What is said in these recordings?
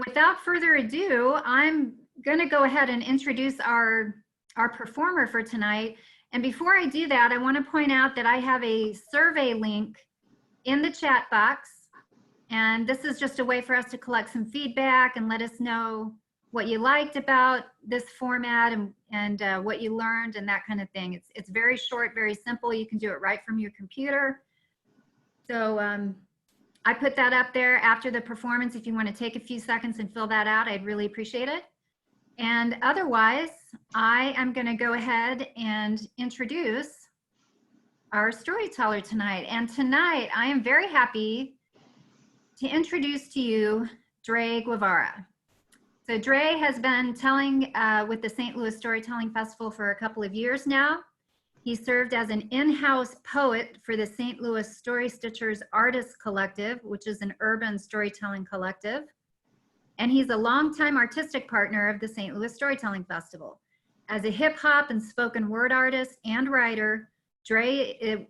without further ado, I'm going to go ahead and introduce our performer for tonight. And before I do that, I want to point out that I have a survey link in the chat box. And this is just a way for us to collect some feedback and let us know what you liked about this format and what you learned and that kind of thing. It's very short, very simple. You can do it right from your computer. So I put that up there after the performance. If you want to take a few seconds and fill that out, I'd really appreciate it. And otherwise, I am going to go ahead and introduce our storyteller tonight. And tonight, I am very happy to introduce to you Dre Guevara. So Dre has been telling with the St. Louis Storytelling Festival for a couple of years now. He served as an in-house poet for the St. Louis Story Stitchers Artists Collective, which is an urban storytelling collective. And he's a longtime artistic partner of the St. Louis Storytelling Festival. As a hip hop and spoken word artist and writer, Dre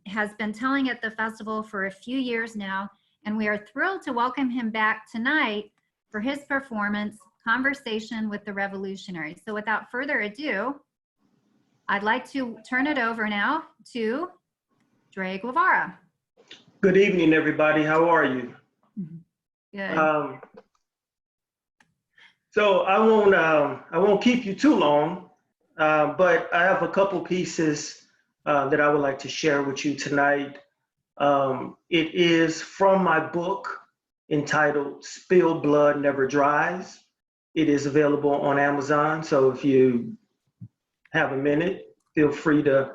has been telling at the festival for a few years now, and we are thrilled to welcome him back tonight for his performance, Conversation with the Revolutionary. So without further ado, I'd like to turn it over now to Dre Guevara. Good evening, everybody. How are you? Good. So I won't keep you too long, but I have a couple pieces that I would like to share with you tonight. It is from my book entitled Spilled Blood Never Dries. It is available on Amazon. So if you have a minute, feel free to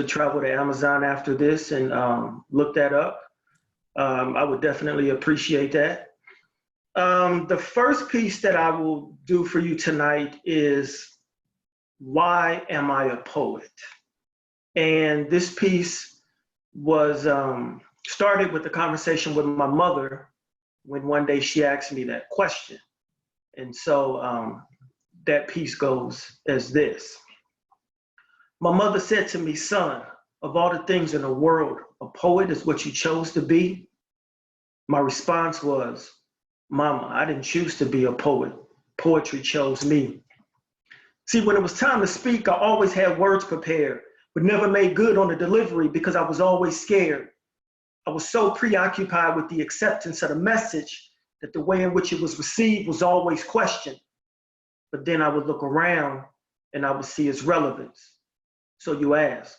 travel to Amazon after this and look that up. I would definitely appreciate that. The first piece that I will do for you tonight is, why am I a poet? And this piece was started with a conversation with my mother when one day she asked me that question. And so that piece goes as this. My mother said to me, son, of all the things in the world, a poet is what you chose to be. My response was, Mama, I didn't choose to be a poet. Poetry chose me. See, when it was time to speak, I always had words prepared, but never made good on the delivery because I was always scared. I was so preoccupied with the acceptance of the message that the way in which it was received was always questioned. But then I would look around and I would see its relevance. So you ask,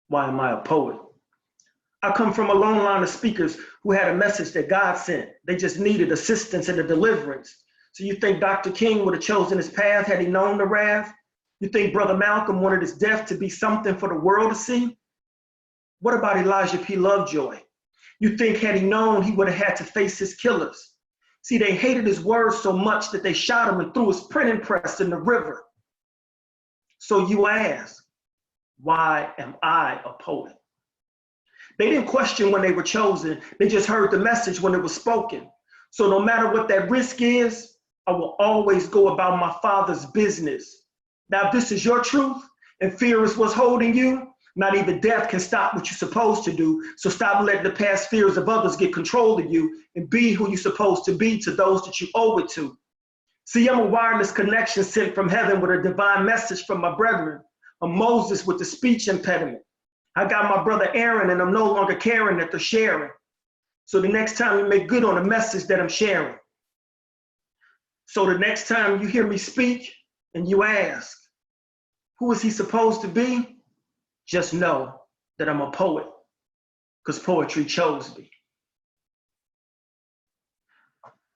why am I a poet? I come from a long line of speakers who had a message that God sent. They just needed assistance in the deliverance. So you think Dr. King would have chosen his path had he known the wrath? You think Brother Malcolm wanted his death to be something for the world to see? What about Elijah P. Lovejoy? You think had he known, he would have had to face his killers? See, they hated his words so much that they shot him and threw his printing press in the river. So you ask, why am I a poet? They didn't question when they were chosen. They just heard the message when it was spoken. So no matter what that risk is, I will always go about my Father's business. Now, if this is your truth and fear is what's holding you, not even death can stop what you're supposed to do. So stop letting the past fears of others get control of you and be who you're supposed to be to those that you owe it to. See, I'm a wireless connection sent from heaven with a divine message from my brethren. I'm Moses with the speech impediment. I got my brother Aaron, and I'm no longer caring that they're sharing. So the next time you make good on the message that I'm sharing. So the next time you hear me speak and you ask, who is he supposed to be? Just know that I'm a poet, because poetry chose me.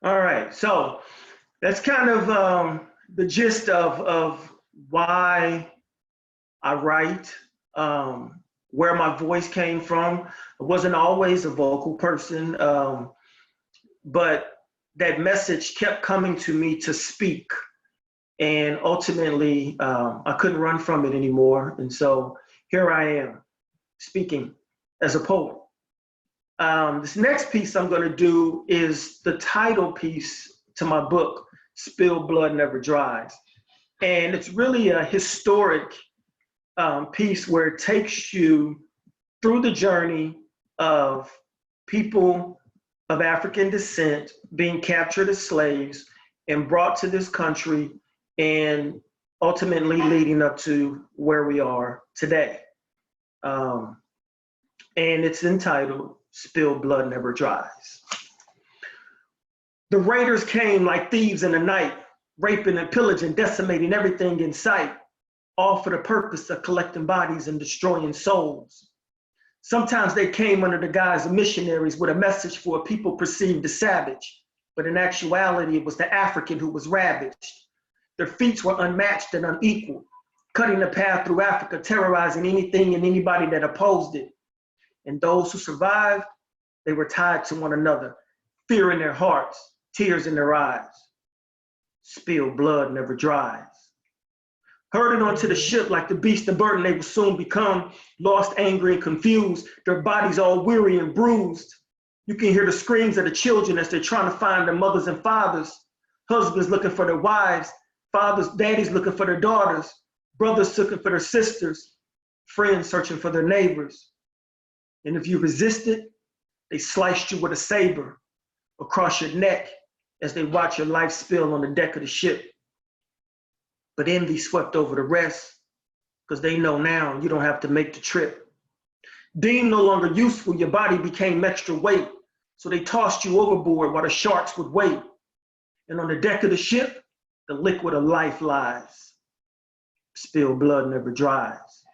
All right, so that's kind of the gist of why I write, where my voice came from. I wasn't always a vocal person, but that message kept coming to me to speak. And ultimately, I couldn't run from it anymore. And so here I am, speaking as a poet. This next piece I'm going to do is the title piece to my book, Spilled Blood Never Dries. And it's really a historic piece where it takes you through the journey of people of African descent being captured as slaves and brought to this country, and ultimately leading up to where we are today. And it's entitled Spilled Blood Never Dries. The raiders came like thieves in the night, raping and pillaging, decimating everything in sight, all for the purpose of collecting bodies and destroying souls. Sometimes they came under the guise of missionaries with a message for a people perceived as savage, but in actuality, it was the African who was ravaged. Their feats were unmatched and unequal, cutting a path through Africa, terrorizing anything and anybody that opposed it. And those who survived, they were tied to one another, fear in their hearts, tears in their eyes. Spilled blood never dries. Herded onto the ship like the beast of burden they would soon become, lost, angry, and confused, their bodies all weary and bruised. You can hear the screams of the children as they're trying to find their mothers and fathers, husbands looking for their wives, fathers, daddies looking for their daughters, brothers looking for their sisters, friends searching for their neighbors. And if you resisted, they sliced you with a saber across your neck as they watch your life spill on the deck of the ship. But envy swept over the rest, because they know now you don't have to make the trip. Deemed no longer useful, your body became extra weight, so they tossed you overboard while the sharks would wait. And on the deck of the ship, the liquid of life lies. Spilled blood never dries.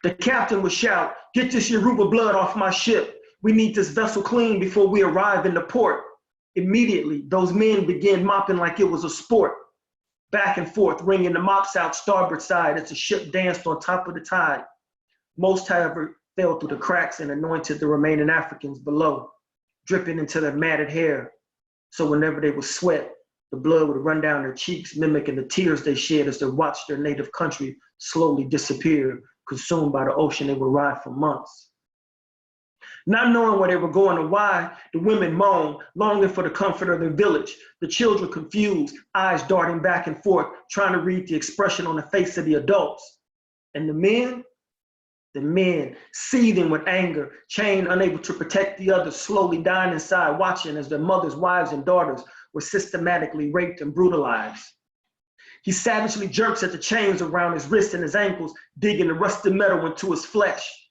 The captain would shout, "Get this Yoruba blood off my ship. We need this vessel clean before we arrive in the port." Immediately, those men began mopping like it was a sport. Back and forth, wringing the mops out starboard side as the ship danced on top of the tide. Most, however, fell through the cracks and anointed the remaining Africans below, dripping into their matted hair. So whenever they would sweat, the blood would run down their cheeks, mimicking the tears they shed as they watched their native country slowly disappear, consumed by the ocean they would ride for months. Not knowing where they were going or why, the women moaned, longing for the comfort of their village. The children confused, eyes darting back and forth, trying to read the expression on the face of the adults. And the men, seething with anger, chained, unable to protect the others, slowly dying inside, watching as their mothers, wives, and daughters were systematically raped and brutalized. He savagely jerks at the chains around his wrists and his ankles, digging the rusted metal into his flesh.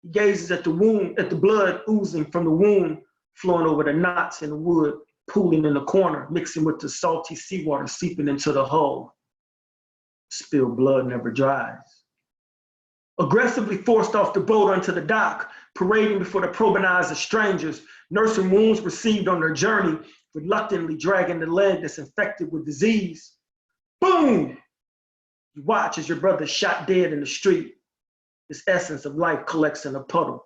He gazes at the wound, at the blood oozing from the wound, flowing over the knots in the wood, pooling in the corner, mixing with the salty seawater seeping into the hull. Spilled blood never dries. Aggressively forced off the boat onto the dock, parading before the probing eyes of strangers, nursing wounds received on their journey, reluctantly dragging the leg that's infected with disease. Boom! You watch as your brother is shot dead in the street. This essence of life collects in a puddle,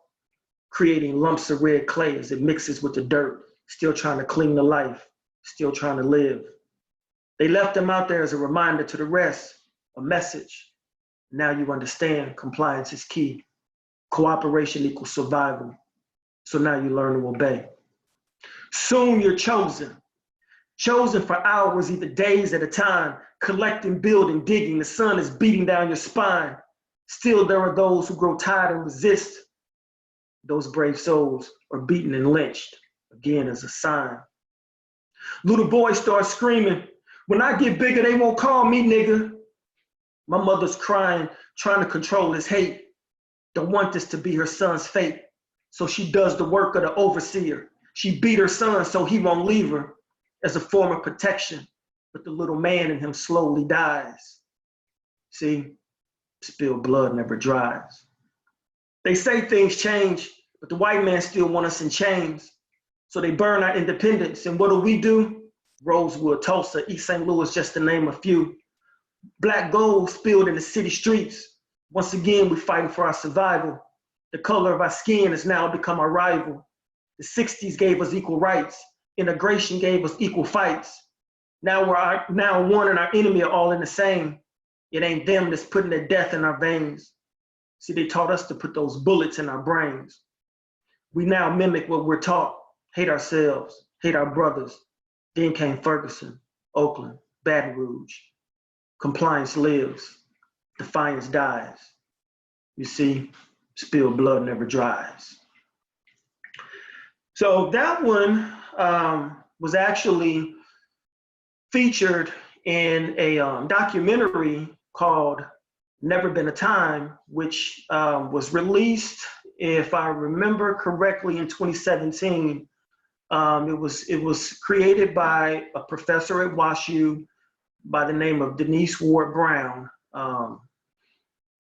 creating lumps of red clay as it mixes with the dirt, still trying to cling to life, still trying to live. They left him out there as a reminder to the rest, a message. Now you understand compliance is key. Cooperation equals survival. So now you learn to obey. Soon you're chosen. Chosen for hours, either days at a time, collecting, building, digging. The sun is beating down your spine. Still, there are those who grow tired and resist. Those brave souls are beaten and lynched, again as a sign. Little boys start screaming, "When I get bigger, they won't call me nigga." My mother's crying, trying to control his hate. Don't want this to be her son's fate. So she does the work of the overseer. She beat her son so he won't leave her as a form of protection. But the little man in him slowly dies. See? Spilled blood never dries. They say things change, but the white man still want us in chains. So they burn our independence. And what do? Rosewood, Tulsa, East St. Louis, just to name a few. Black gold spilled in the city streets. Once again, we're fighting for our survival. The color of our skin has now become our rival. The 60s gave us equal rights. Integration gave us equal fights. Now one and our enemy are all in the same. It ain't them that's putting their death in our veins. See, they taught us to put those bullets in our brains. We now mimic what we're taught. Hate ourselves, hate our brothers. Then came Ferguson, Oakland, Baton Rouge. Compliance lives, defiance dies. You see, spilled blood never dries. So that one was actually featured in a documentary called Never Been a Time, which was released, if I remember correctly, in 2017. It was created by a professor at WashU by the name of Denise Ward Brown.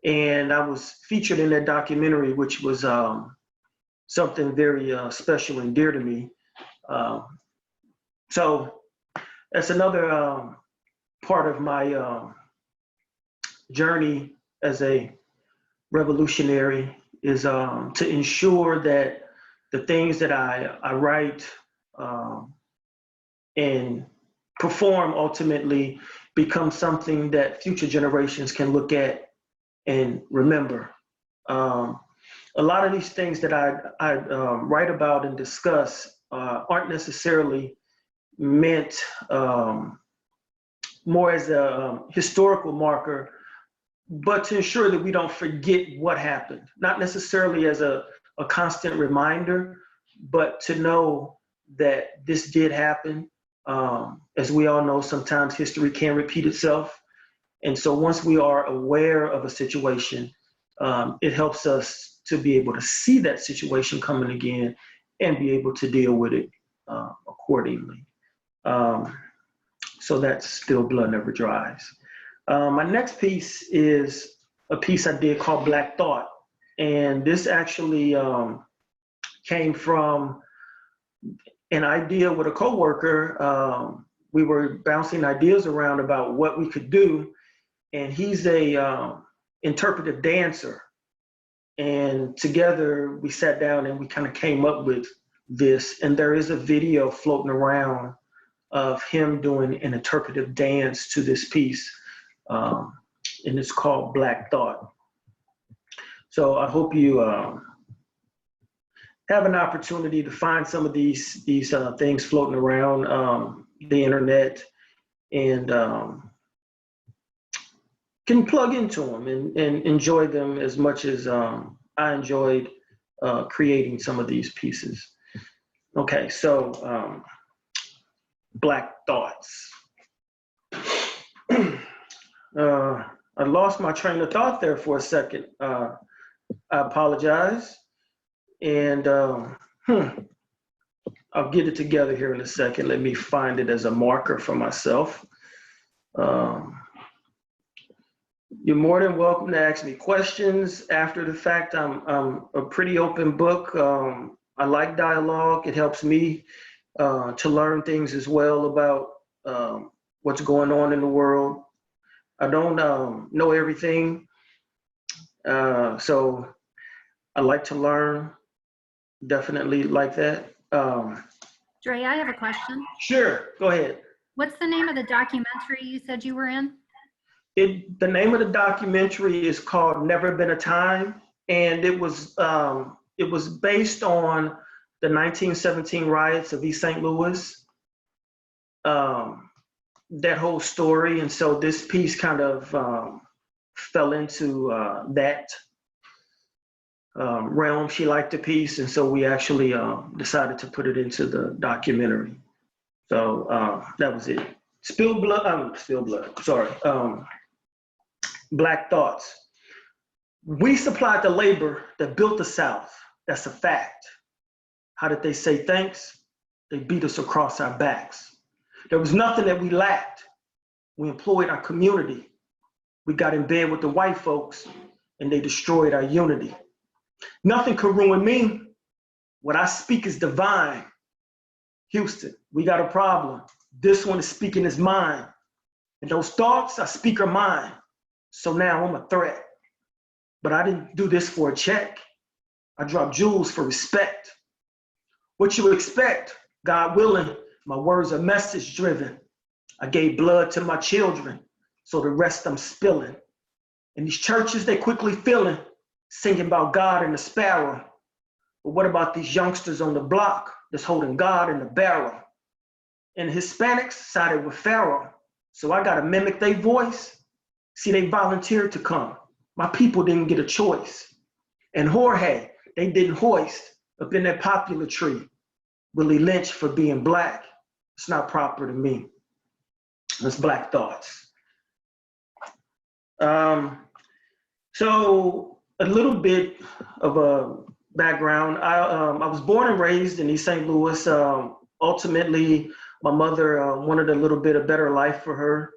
And I was featured in that documentary, which was something very special and dear to me. So that's another part of my journey as a revolutionary, is to ensure that the things that I write and perform ultimately become something that future generations can look at and remember. A lot of these things that I write about and discuss aren't necessarily meant more as a historical marker, but to ensure that we don't forget what happened, not necessarily as a constant reminder, but to know that this did happen. As we all know, sometimes history can repeat itself. And so once we are aware of a situation, it helps us to be able to see that situation coming again and be able to deal with it accordingly. So that's Still Blood Never Dries. My next piece is a piece I did called Black Thought. And this actually came from an idea with a coworker. We were bouncing ideas around about what we could do. And he's a interpretive dancer. And together we sat down and we kind of came up with this. And there is a video floating around of him doing an interpretive dance to this piece. And it's called Black Thought. So I hope you have an opportunity to find some of these things floating around the internet, and can plug into them and enjoy them as much as I enjoyed creating some of these pieces. Okay, so Black Thoughts. I lost my train of thought there for a second. I apologize. And I'll get it together here in a second. Let me find it as a marker for myself. You're more than welcome to ask me questions after the fact. I'm a pretty open book. I like dialogue. It helps me to learn things as well about what's going on in the world. I don't know everything, so I like to learn. Definitely like that. Dre, I have a question. Sure, go ahead. What's the name of the documentary you said you were in? The name of the documentary is called Never Been a Time, and it was based on the 1917 riots of East St. Louis. That whole story, and so this piece kind of fell into that realm. She liked the piece, and so we actually decided to put it into the documentary. So that was it. Spilled Blood, sorry. Black Thoughts. We supplied the labor that built the South. That's a fact. How did they say thanks? They beat us across our backs. There was nothing that we lacked. We employed our community. We got in bed with the white folks, and they destroyed our unity. Nothing could ruin me. What I speak is divine. Houston, we got a problem. This one is speaking his mind. And those thoughts I speak are mine. So now I'm a threat. But I didn't do this for a check. I dropped jewels for respect. What you expect, God willing, my words are message driven. I gave blood to my children, so the rest I'm spilling. In these churches, they quickly filling, singing about God and the sparrow. But what about these youngsters on the block that's holding God in the barrel? And Hispanics sided with Pharaoh, so I gotta mimic their voice. See, they volunteered to come. My people didn't get a choice. And Jorge, they didn't hoist up in that popular tree. Willie Lynch for being Black. It's not proper to me. It's Black thoughts. So a little bit of a background. I was born and raised in East St. Louis. Ultimately, my mother wanted a little bit of better life for her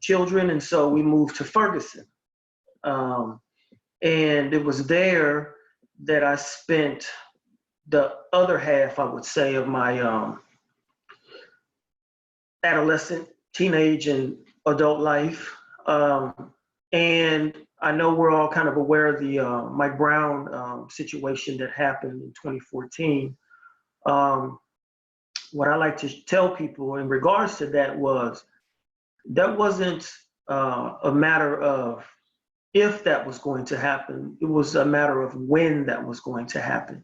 children, and so we moved to Ferguson. And it was there that I spent the other half, I would say, of my adolescent, teenage, and adult life. And I know we're all kind of aware of the Mike Brown situation that happened in 2014. What I like to tell people in regards to that wasn't a matter of if that was going to happen. It was a matter of when that was going to happen.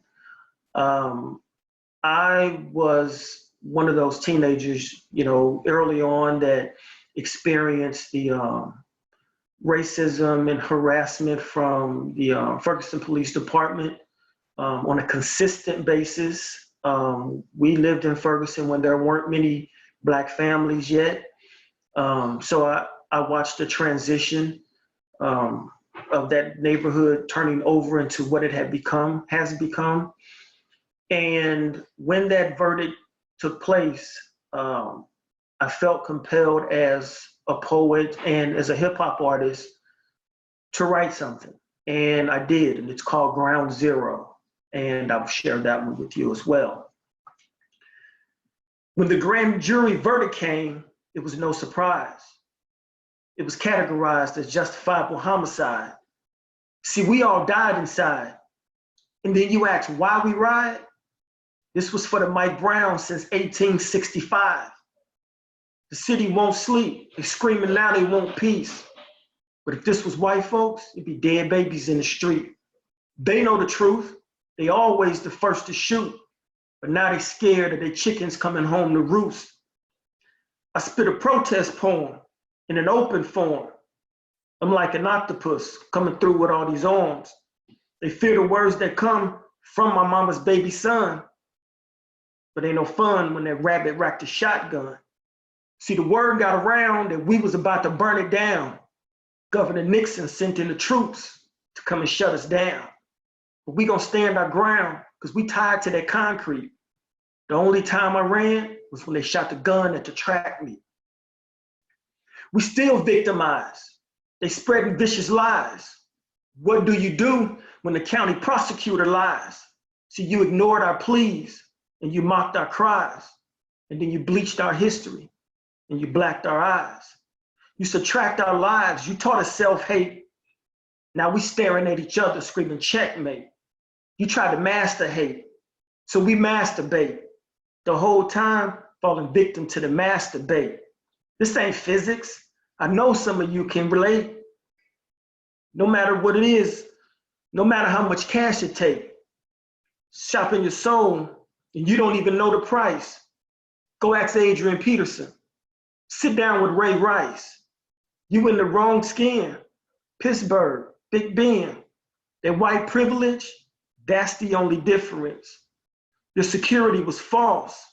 I was one of those teenagers, early on that experienced the racism and harassment from the Ferguson Police Department on a consistent basis. We lived in Ferguson when there weren't many Black families yet. So I watched the transition of that neighborhood turning over into what it has become. And when that verdict took place, I felt compelled as a poet and as a hip hop artist to write something. And I did, and it's called Ground Zero. And I'll share that one with you as well. When the grand jury verdict came, it was no surprise. It was categorized as justifiable homicide. See, we all died inside. And then you ask why we ride? This was for the Mike Brown since 1865. The city won't sleep. They screaming now they want peace. But if this was white folks, it'd be dead babies in the street. They know the truth. They always the first to shoot. But now they scared of their chickens coming home to roost. I spit a protest poem in an open form. I'm like an octopus coming through with all these arms. They fear the words that come from my mama's baby son. But ain't no fun when that rabbit racked a shotgun. See, the word got around that we was about to burn it down. Governor Nixon sent in the troops to come and shut us down. But we gonna stand our ground because we tied to that concrete. The only time I ran was when they shot the gun at the track meet. We still victimized. They spreading vicious lies. What do you do when the county prosecutor lies? See, you ignored our pleas and you mocked our cries, and then you bleached our history and you blacked our eyes. You subtract our lives. You taught us self-hate. Now we staring at each other screaming checkmate. You tried to master hate, so we masturbate. The whole time falling victim to the masturbate. This ain't physics. I know some of you can relate. No matter what it is, no matter how much cash it takes, shopping your soul and you don't even know the price. Go ask Adrian Peterson. Sit down with Ray Rice. You in the wrong skin. Pittsburgh, Big Ben. That white privilege, that's the only difference. The security was false.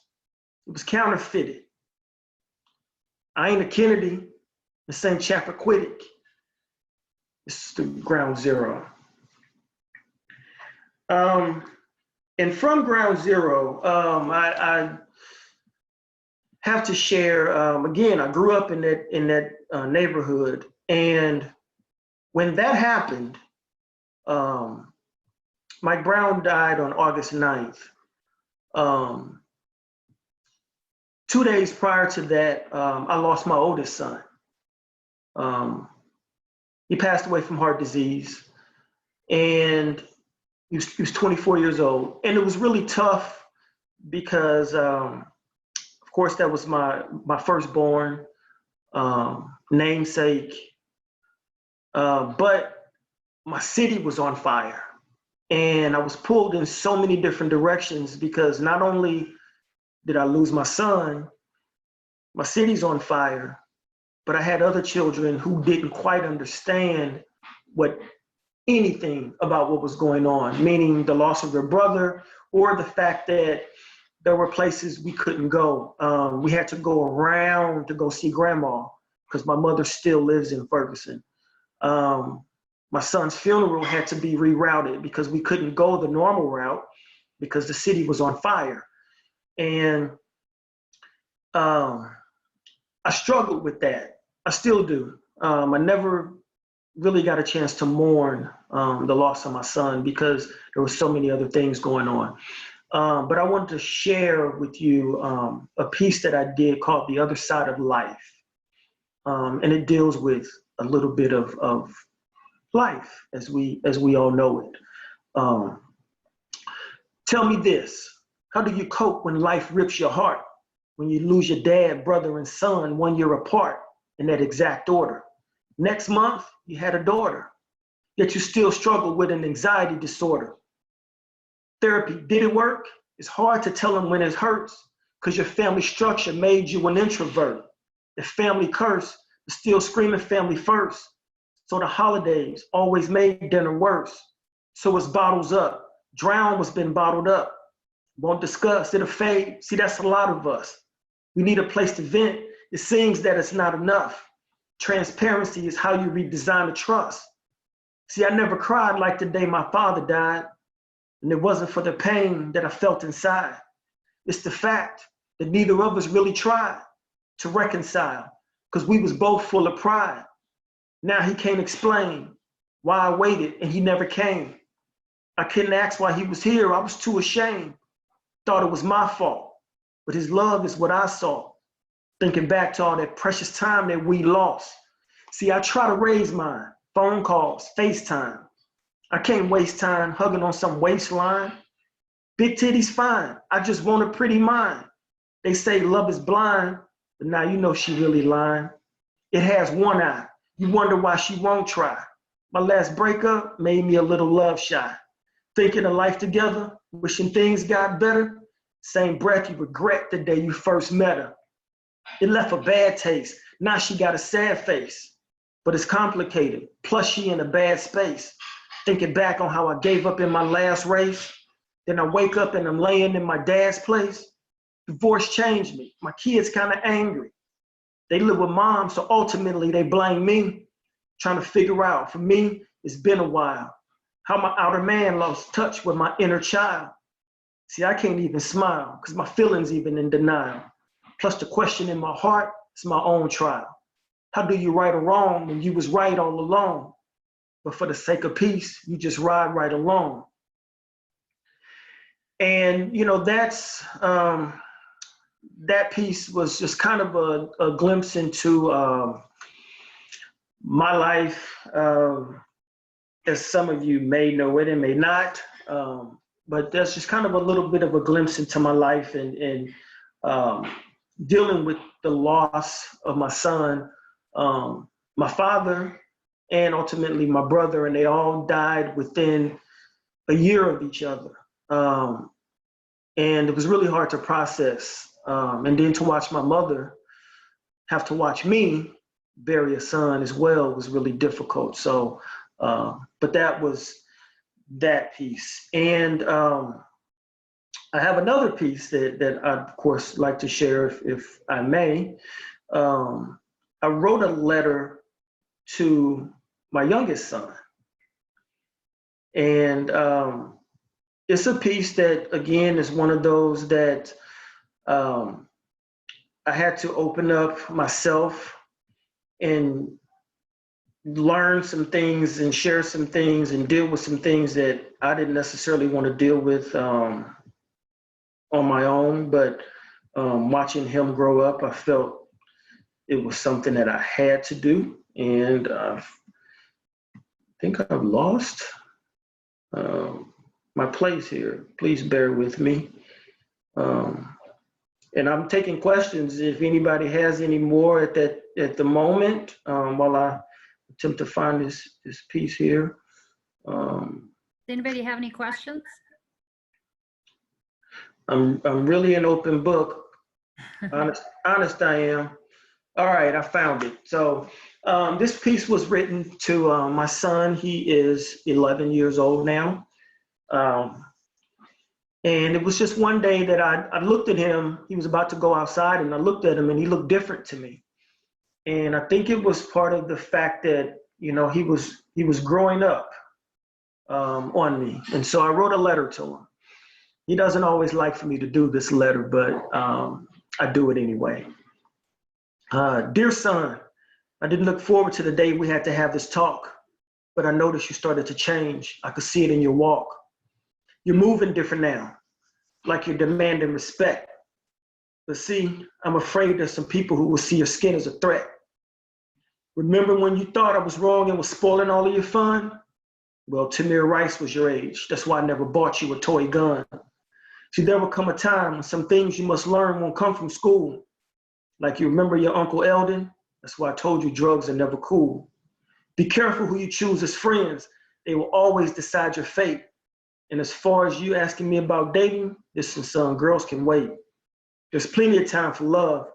It was counterfeited. I ain't a Kennedy. This ain't Chappaquiddick. This is the Ground Zero. And from Ground Zero, I have to share, again, I grew up in that neighborhood. And when that happened, Mike Brown died on August 9th. 2 days prior to that, I lost my oldest son. He passed away from heart disease, and he was 24 years old. And it was really tough because, of course, that was my firstborn, namesake. But my city was on fire. And I was pulled in so many different directions because not only did I lose my son, my city's on fire, but I had other children who didn't quite understand anything about what was going on, meaning the loss of their brother or the fact that there were places we couldn't go. We had to go around to go see grandma because my mother still lives in Ferguson. My son's funeral had to be rerouted because we couldn't go the normal route because the city was on fire. And I struggled with that. I still do. I never really got a chance to mourn the loss of my son because there were so many other things going on. But I wanted to share with you a piece that I did called The Other Side of Life. And it deals with a little bit of life as we all know it. Tell me this, how do you cope when life rips your heart? When you lose your dad, brother, and son 1 year apart in that exact order? Next month, you had a daughter, yet you still struggle with an anxiety disorder. Therapy, did it work? It's hard to tell them when it hurts because your family structure made you an introvert. The family curse is still screaming family first. So the holidays always made dinner worse. So it's bottles up. Drown what's been bottled up. Won't discuss, it'll fade. See, that's a lot of us. We need a place to vent. It seems that it's not enough. Transparency is how you redesign the trust. See, I never cried like the day my father died, and it wasn't for the pain that I felt inside. It's the fact that neither of us really tried to reconcile because we was both full of pride. Now he can't explain why I waited and he never came. I couldn't ask why he was here. I was too ashamed. Thought it was my fault, but his love is what I saw. Thinking back to all that precious time that we lost. See, I try to raise mine, phone calls, FaceTime. I can't waste time hugging on some waistline. Big titties fine, I just want a pretty mind. They say love is blind, but now you know she really lying. It has one eye, you wonder why she won't try. My last breakup made me a little love shy. Thinking of life together, wishing things got better. Same breath you regret the day you first met her. It left a bad taste. Now she got a sad face, but it's complicated. Plus she in a bad space. Thinking back on how I gave up in my last race. Then I wake up and I'm laying in my dad's place. Divorce changed me. My kids kind of angry. They live with mom, so ultimately they blame me. Trying to figure out, for me, it's been a while. How my outer man lost touch with my inner child. See, I can't even smile because my feelings even in denial. Plus the question in my heart is my own trial. How do you right or wrong when you was right all along? But for the sake of peace, you just ride right along. And you know, that piece was just kind of a glimpse into my life, as some of you may know it and may not. But that's just kind of a little bit of a glimpse into my life and dealing with the loss of my son, my father, and ultimately my brother, and they all died within a year of each other. And it was really hard to process. And then to watch my mother have to watch me bury a son as well was really difficult. So, but that was that piece. And I have another piece that I'd, of course, like to share if I may. I wrote a letter to my youngest son. And it's a piece that, again, is one of those that I had to open up myself and learn some things and share some things and deal with some things that I didn't necessarily want to deal with on my own. But watching him grow up, I felt it was something that I had to do. And I think I've lost my place here. Please bear with me. And I'm taking questions if anybody has any more at the moment, while I attempt to find this piece here. Does anybody have any questions? I'm really an open book. Honest I am. All right, I found it. So this piece was written to my son. He is 11 years old now. And it was just one day that I looked at him. He was about to go outside, and I looked at him, and he looked different to me. And I think it was part of the fact that, you know, he was growing up on me. And so I wrote a letter to him. He doesn't always like for me to do this letter, but I do it anyway. Dear son, I didn't look forward to the day we had to have this talk, but I noticed you started to change. I could see it in your walk. You're moving different now, like you're demanding respect. But see, I'm afraid there's some people who will see your skin as a threat. Remember when you thought I was wrong and was spoiling all of your fun? Well, Tamir Rice was your age. That's why I never bought you a toy gun. See, there will come a time when some things you must learn won't come from school. Like you remember your Uncle Eldon? That's why I told you drugs are never cool. Be careful who you choose as friends. They will always decide your fate. And as far as you asking me about dating, listen, son, girls can wait. There's plenty of time for love,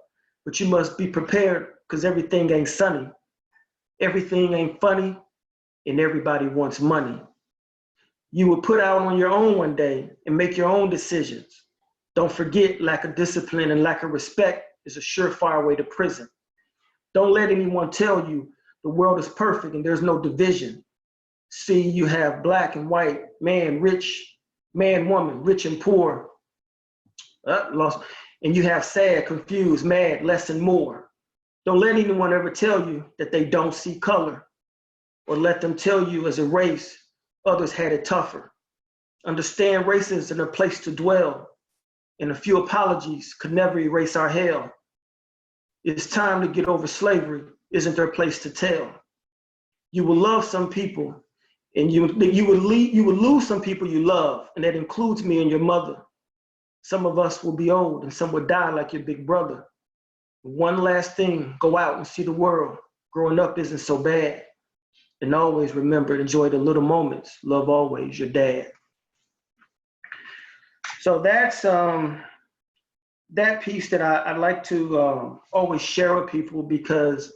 but you must be prepared because everything ain't sunny. Everything ain't funny, and everybody wants money. You will put out on your own one day and make your own decisions. Don't forget, lack of discipline and lack of respect is a surefire way to prison. Don't let anyone tell you the world is perfect and there's no division. See, you have black and white, man, rich, man, woman, rich and poor, lost, and you have sad, confused, mad, less and more. Don't let anyone ever tell you that they don't see color, or let them tell you as a race, others had it tougher. Understand race isn't a place to dwell, and a few apologies could never erase our hell. It's time to get over slavery, isn't there a place to tell? You will love some people, and you will lose some people you love, and that includes me and your mother. Some of us will be old, and some will die like your big brother. One last thing, go out and see the world. Growing up isn't so bad. And always remember to enjoy the little moments. Love always, your dad. So that's that piece that I'd like to always share with people, because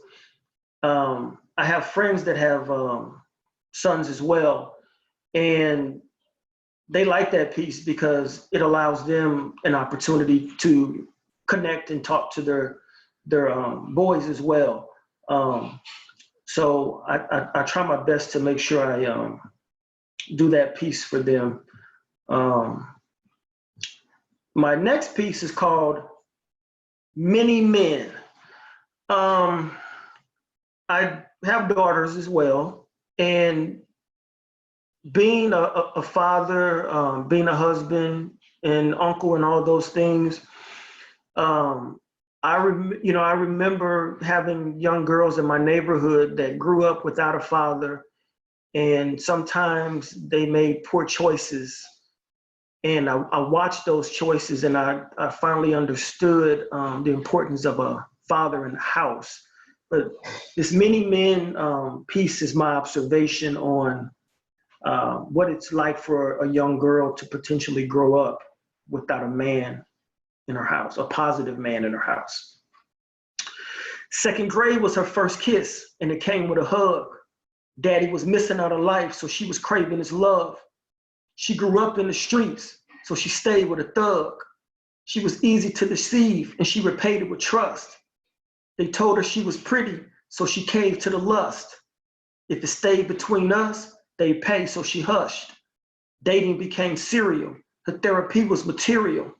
I have friends that have sons as well. And they like that piece because it allows them an opportunity to connect and talk to their boys as well. So I try my best to make sure I do that piece for them. My next piece is called Many Men. I have daughters as well, and being a father, being a husband and uncle and all those things, I remember having young girls in my neighborhood that grew up without a father, and sometimes they made poor choices. And I watched those choices, and I finally understood the importance of a father in the house. But this Many Men piece is my observation on what it's like for a young girl to potentially grow up without a man in her house, a positive man in her house. Second grade was her first kiss, and it came with a hug. Daddy was missing out of life, so she was craving his love. She grew up in the streets, so she stayed with a thug. She was easy to deceive, and she repaid it with trust. They told her she was pretty, so she caved to the lust. If it stayed between us, they'd pay, so she hushed. Dating became serial. Her therapy was material.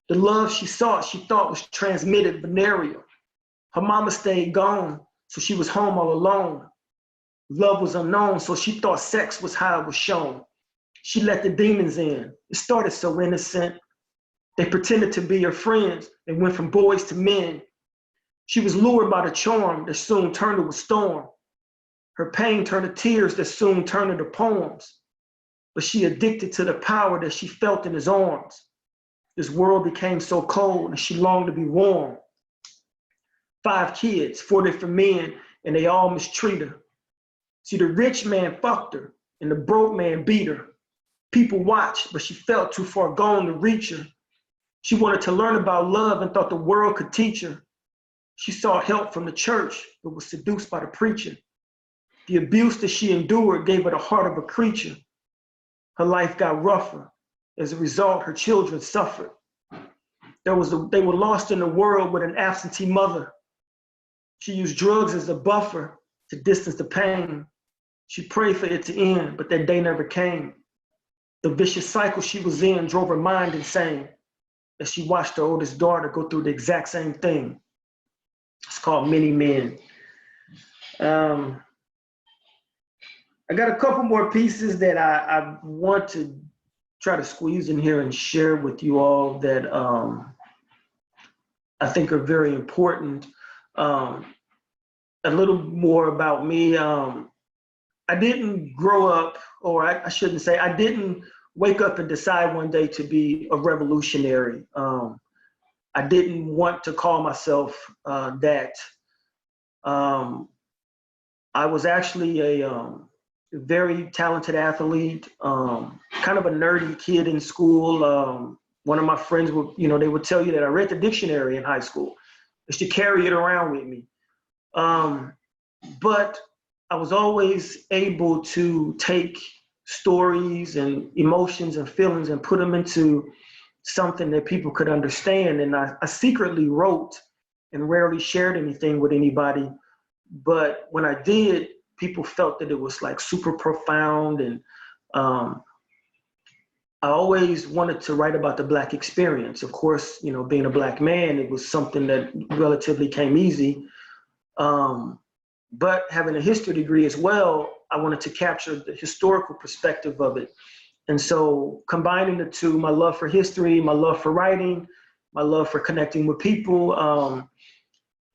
The love she sought, she thought was transmitted venereal. Her mama stayed gone, so she was home all alone. Love was unknown, so she thought sex was how it was shown. She let the demons in. It started so innocent. They pretended to be her friends. They went from boys to men. She was lured by the charm that soon turned to a storm. Her pain turned to tears that soon turned into poems. But she addicted to the power that she felt in his arms. This world became so cold and she longed to be warm. 5 kids, 4 different men, and they all mistreat her. See, the rich man fucked her and the broke man beat her. People watched, but she felt too far gone to reach her. She wanted to learn about love and thought the world could teach her. She sought help from the church, but was seduced by the preacher. The abuse that she endured gave her the heart of a creature. Her life got rougher. As a result, her children suffered. They were lost in a world with an absentee mother. She used drugs as a buffer to distance the pain. She prayed for it to end, but that day never came. The vicious cycle she was in drove her mind insane as she watched her oldest daughter go through the exact same thing. It's called Many Men. I got a couple more pieces that I want to try to squeeze in here and share with you all that I think are very important. A little more about me. I didn't grow up, or I shouldn't say, I didn't wake up and decide one day to be a revolutionary. I didn't want to call myself that. I was actually a very talented athlete, kind of a nerdy kid in school. One of my friends would, they would tell you that I read the dictionary in high school. I used to carry it around with me. But I was always able to take stories and emotions and feelings and put them into something that people could understand. And I secretly wrote and rarely shared anything with anybody. But when I did, people felt that it was like super profound. And I always wanted to write about the Black experience. Of course, being a Black man, it was something that relatively came easy. But having a history degree as well, I wanted to capture the historical perspective of it. And so combining the two, my love for history, my love for writing, my love for connecting with people,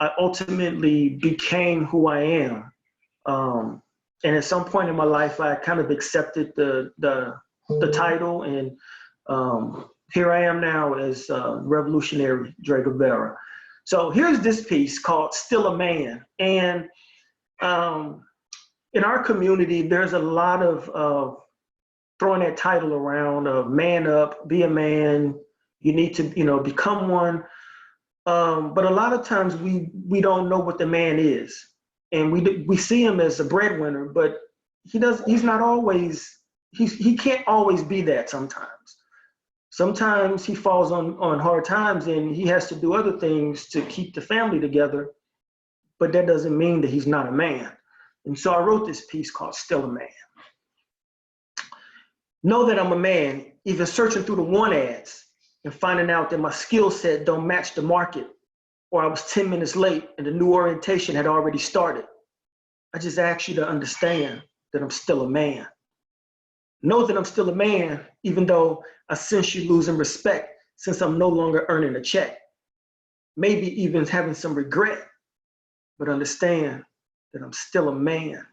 I ultimately became who I am. And at some point in my life, I kind of accepted the title, and here I am now as Revolutionary Dre Guevara. So here's this piece called Still a Man. And in our community, there's a lot of throwing that title around of man up, be a man, you need to, become one. But a lot of times we don't know what the man is. And we see him as a breadwinner, but he's not always, he can't always be that sometimes. Sometimes he falls on hard times and he has to do other things to keep the family together, but that doesn't mean that he's not a man. And so I wrote this piece called Still a Man. Know that I'm a man, even searching through the want ads and finding out that my skill set don't match the market, or I was 10 minutes late and the new orientation had already started. I just ask you to understand that I'm still a man. Know that I'm still a man, even though I sense you losing respect since I'm no longer earning a check. Maybe even having some regret, but understand that I'm still a man.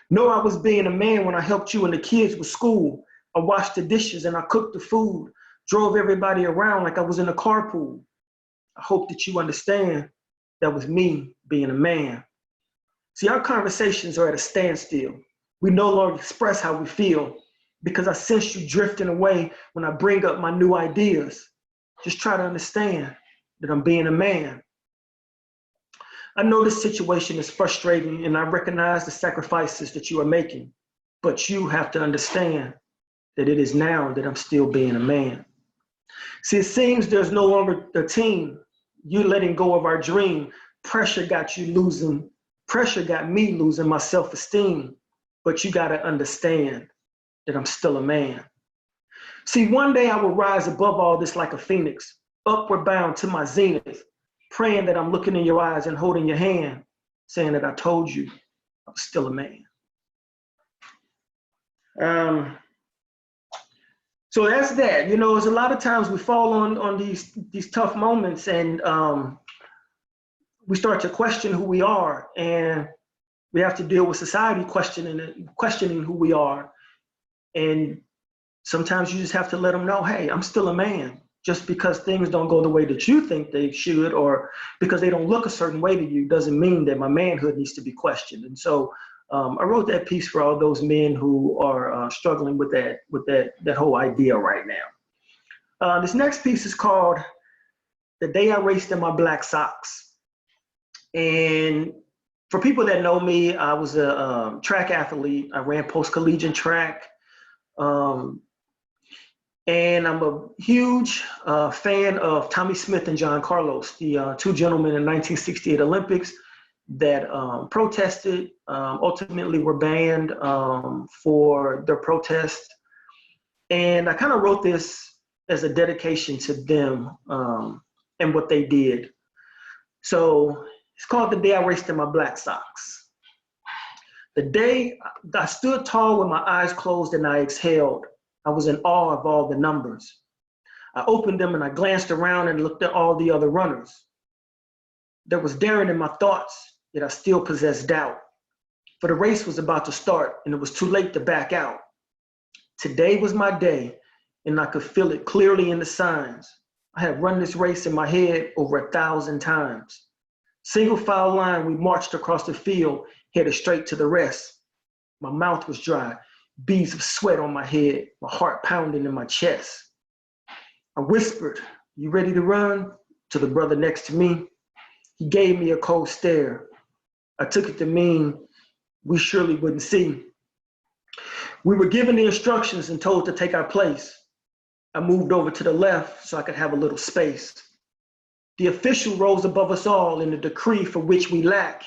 Know I was being a man when I helped you and the kids with school. I washed the dishes and I cooked the food, drove everybody around like I was in a carpool. I hope that you understand that was me being a man. See, our conversations are at a standstill. We no longer express how we feel because I sense you drifting away when I bring up my new ideas. Just try to understand that I'm being a man. I know this situation is frustrating and I recognize the sacrifices that you are making, but you have to understand that it is now that I'm still being a man. See, it seems there's no longer a team. You're letting go of our dream. Pressure got me losing my self-esteem, but you gotta understand that I'm still a man. See, one day I will rise above all this like a phoenix, upward bound to my zenith, praying that I'm looking in your eyes and holding your hand, saying that I told you I was still a man. So that's that. There's a lot of times we fall on these tough moments and we start to question who we are, and we have to deal with society questioning who we are. And sometimes you just have to let them know, hey, I'm still a man. Just because things don't go the way that you think they should, or because they don't look a certain way to you, doesn't mean that my manhood needs to be questioned. And so I wrote that piece for all those men who are struggling with that whole idea right now. This next piece is called The Day I Raced in My Black Socks. And for people that know me, I was a track athlete. I ran post-collegiate track. And I'm a huge fan of Tommy Smith and John Carlos, the two gentlemen in 1968 Olympics that protested, ultimately were banned for their protest. And I kind of wrote this as a dedication to them and what they did. So it's called The Day I Raced in My Black Socks. The day I stood tall with my eyes closed and I exhaled, I was in awe of all the numbers. I opened them and I glanced around and looked at all the other runners. There was daring in my thoughts, yet I still possessed doubt. For the race was about to start and it was too late to back out. Today was my day and I could feel it clearly in the signs. I had run this race in my head over 1,000 times. Single file line, we marched across the field, headed straight to the rest. My mouth was dry, beads of sweat on my head, my heart pounding in my chest. I whispered, "You ready to run?" to the brother next to me. He gave me a cold stare. I took it to mean we surely wouldn't see. We were given the instructions and told to take our place. I moved over to the left so I could have a little space. The official rose above us all in the decree for which we lack.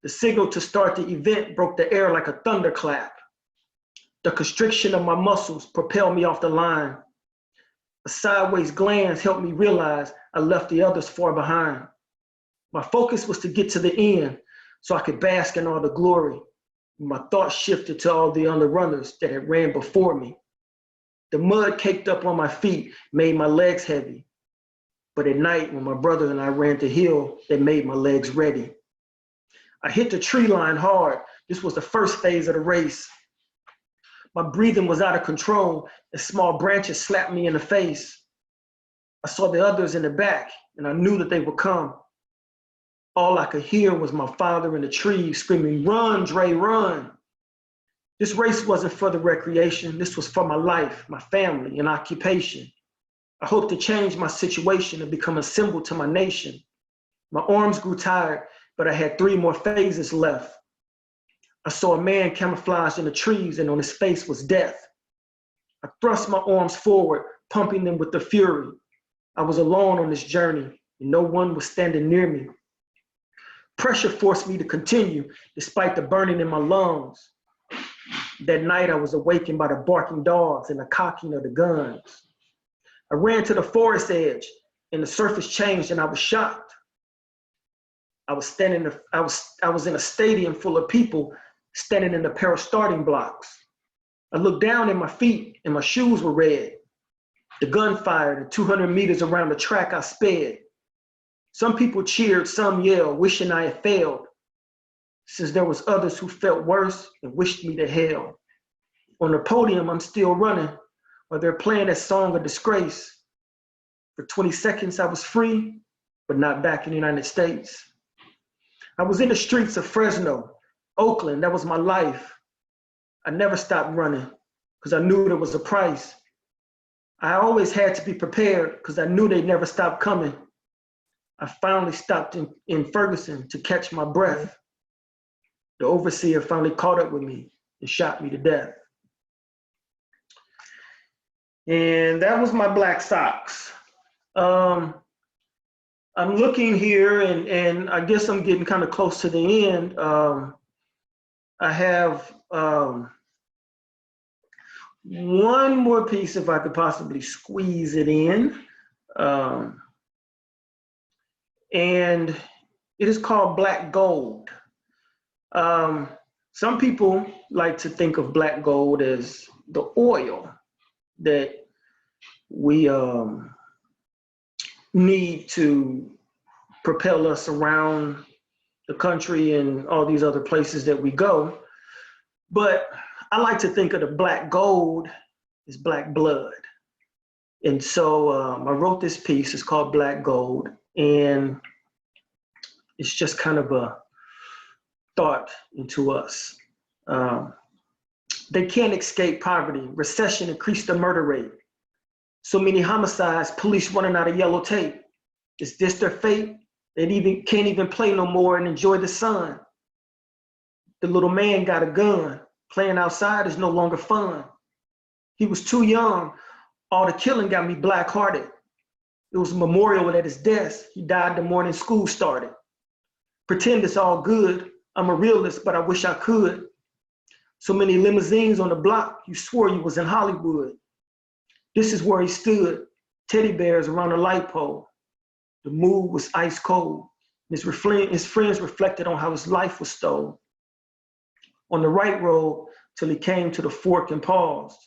The signal to start the event broke the air like a thunderclap. The constriction of my muscles propelled me off the line. A sideways glance helped me realize I left the others far behind. My focus was to get to the end so I could bask in all the glory. My thoughts shifted to all the other runners that had ran before me. The mud caked up on my feet made my legs heavy. But at night, when my brother and I ran the hill, they made my legs ready. I hit the tree line hard. This was the first phase of the race. My breathing was out of control as small branches slapped me in the face. I saw the others in the back and I knew that they would come. All I could hear was my father in the trees screaming, "Run, Dre, run." This race wasn't for the recreation. This was for my life, my family, and occupation. I hoped to change my situation and become a symbol to my nation. My arms grew tired, but I had 3 more phases left. I saw a man camouflaged in the trees and on his face was death. I thrust my arms forward, pumping them with the fury. I was alone on this journey and no one was standing near me. Pressure forced me to continue despite the burning in my lungs. That night I was awakened by the barking dogs and the cocking of the guns. I ran to the forest edge and the surface changed and I was shocked. I was in a stadium full of people standing in a pair of starting blocks. I looked down at my feet and my shoes were red. The gun fired and 200 meters around the track I sped. Some people cheered, some yelled, wishing I had failed, since there was others who felt worse and wished me to hell. On the podium, I'm still running, while they're playing that song of disgrace. For 20 seconds, I was free, but not back in the United States. I was in the streets of Fresno, Oakland, that was my life. I never stopped running, because I knew there was a price. I always had to be prepared, because I knew they'd never stop coming. I finally stopped in Ferguson to catch my breath. The overseer finally caught up with me and shot me to death. And that was my black socks. I'm looking here and I guess I'm getting kind of close to the end. I have one more piece if I could possibly squeeze it in. And it is called Black Gold. Some people like to think of black gold as the oil that we need to propel us around the country and all these other places that we go. But I like to think of the black gold as black blood. And so I wrote this piece, it's called Black Gold, and it's just kind of a thought into us. They can't escape poverty. Recession increased the murder rate. So many homicides, police running out of yellow tape. Is this their fate? They can't even play no more and enjoy the sun. The little man got a gun. Playing outside is no longer fun. He was too young. All the killing got me black-hearted. It was a memorial at his desk. He died the morning school started. Pretend it's all good. I'm a realist, but I wish I could. So many limousines on the block, you swore you was in Hollywood. This is where he stood, teddy bears around a light pole. The mood was ice cold. His friends reflected on how his life was stolen. On the right road till he came to the fork and paused.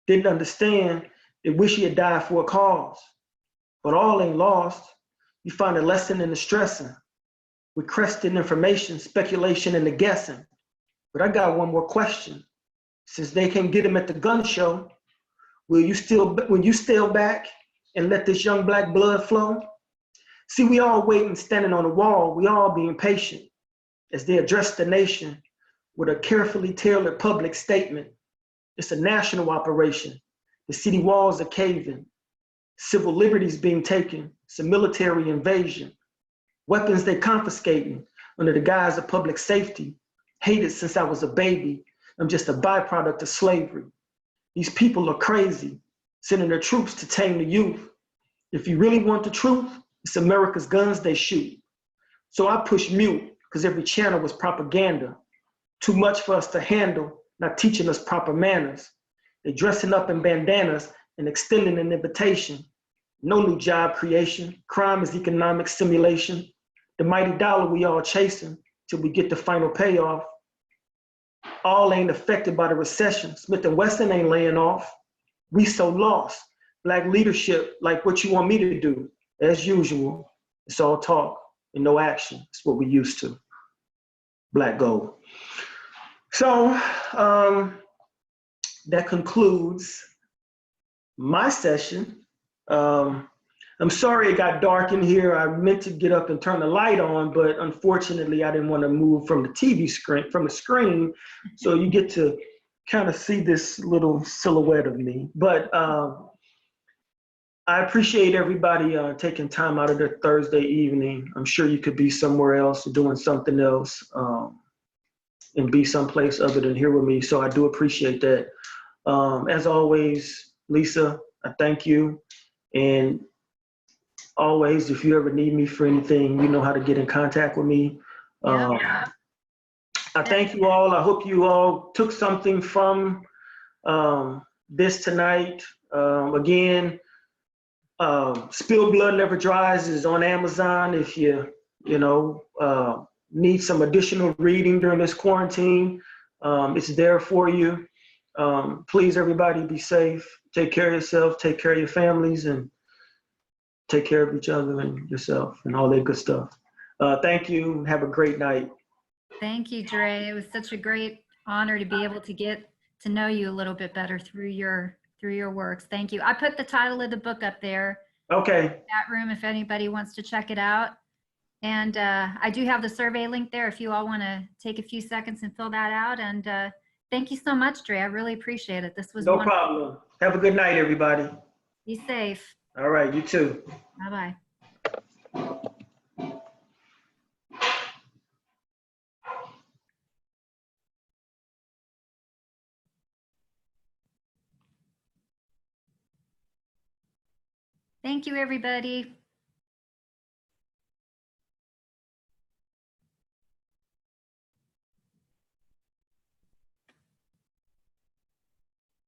Didn't understand, they wish he had died for a cause. But all ain't lost. You find a lesson in the stressing. With crested information, speculation, and the guessing. But I got one more question. Since they can't get him at the gun show, will you still back and let this young black blood flow? See, we all waiting, standing on the wall. We all being patient as they address the nation with a carefully tailored public statement. It's a national operation. The city walls are caving. Civil liberties being taken. It's a military invasion. Weapons they confiscating under the guise of public safety. Hated since I was a baby. I'm just a byproduct of slavery. These people are crazy, sending their troops to tame the youth. If you really want the truth, it's America's guns they shoot. So I push mute, because every channel was propaganda. Too much for us to handle, not teaching us proper manners. They're dressing up in bandanas and extending an invitation. No new job creation. Crime is economic simulation. The mighty dollar we all chasing till we get the final payoff. All ain't affected by the recession. Smith & Wesson ain't laying off. We so lost. Black leadership, like what you want me to do. As usual, it's all talk and no action. It's what we used to. Black gold. So that concludes my session. I'm sorry it got dark in here. I meant to get up and turn the light on, but unfortunately I didn't want to move from the TV screen, from the screen. So you get to kind of see this little silhouette of me. But I appreciate everybody taking time out of their Thursday evening. I'm sure you could be somewhere else doing something else and be someplace other than here with me. So I do appreciate that. As always, Lisa, I thank you. And always, if you ever need me for anything, you know how to get in contact with me. I thank you all. I hope you all took something from this tonight. Again, Spilled Blood Never Dries is on Amazon if you need some additional reading during this quarantine. It's there for you. Please, everybody, be safe. Take care of yourself. Take care of your families, and take care of each other and yourself and all that good stuff. Thank you. Have a great night. Thank you, Dre. It was such a great honor to be able to get to know you a little bit better through your works. Thank you. I put the title of the book up there. Okay. Chat room if anybody wants to check it out. And I do have the survey link there if you all want to take a few seconds and fill that out. And thank you so much, Dre. I really appreciate it. This was no wonderful. problem. Have a good night, everybody. Be safe. All right, you too. Bye-bye. Thank you, everybody.